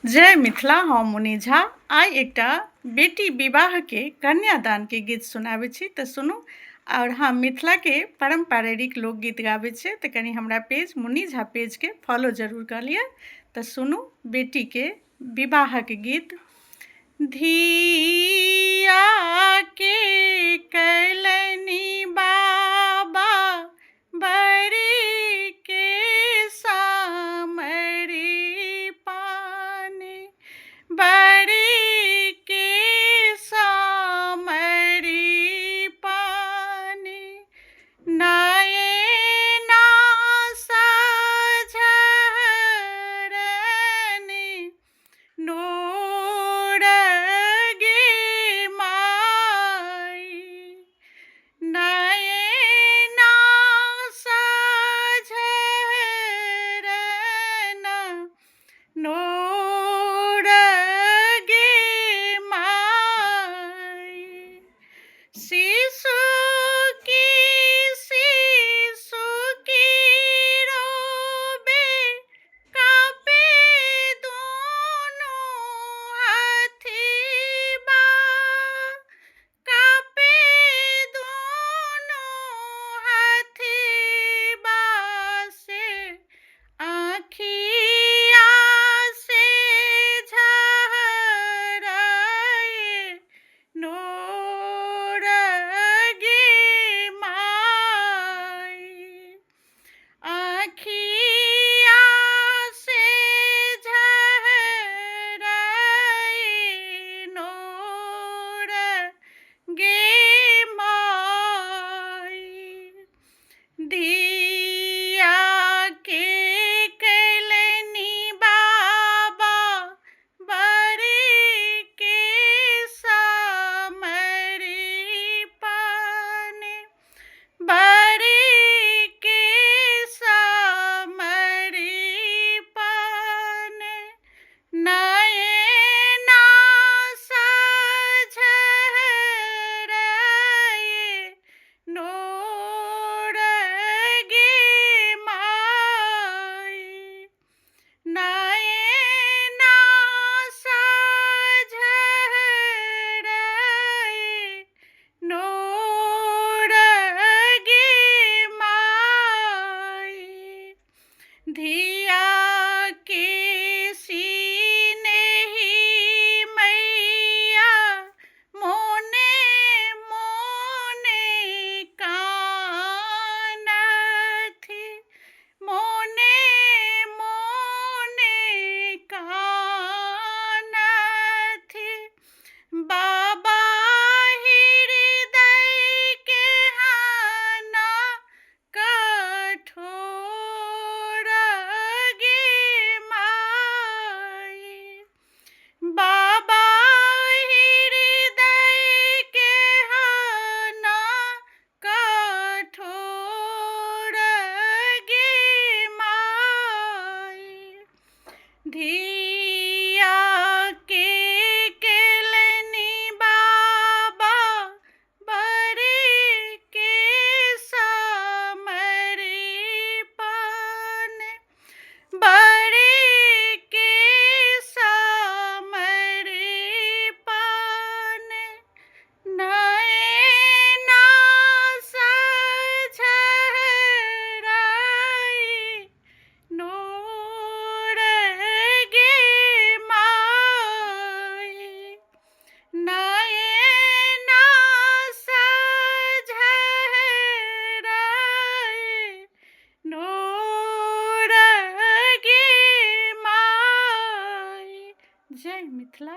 जय मिथिला, हम मुनि झा आइ एकटा बेटी विवाह के कन्यादान के गीत सुनाबै छी तऽ सुनू। और हाँ, मिथिला के पारंपरिक लोकगीत गाबै छै तऽ कनि हमरा पेज मुनि झा पेज के फॉलो जरूर कर लिअ। तऽ सुनू बेटी के विवाह के गीत। धिया के कैलनी बाबा बड़ी के सामरी पानी, बड़ी के सामरी पानी, नयना सझरनी नूर गे माई, नयना सझरना नूर गे माई, शिशु की रोबे कापे दोनों हथिबा, कापे दोनों हथिबा से आँखिया से झराए नूर गे माई, आँखिया से झराए नूर गे माई, धिया के कैलनी बाबा बड़ी के सामरी पानी, बड़ी के सामरी पानी, नयना सझरए नूर गे माई, नयना सझरए नूर गे माई, धिया के सीनेहि मैया मोने मोने कानथि, मोने मोने कानथि, बाबा हृदय के हाना कठोर गे माई, बाबा हृदय के हाना कठोर गे माई, धिया के कैलनी बाबा बड़ी के सामरी पानी, बड़ी के सामरी पानी, नयना सझरए नूर गे माई, नयना सझरए नूर गे माई। जय मिथिला।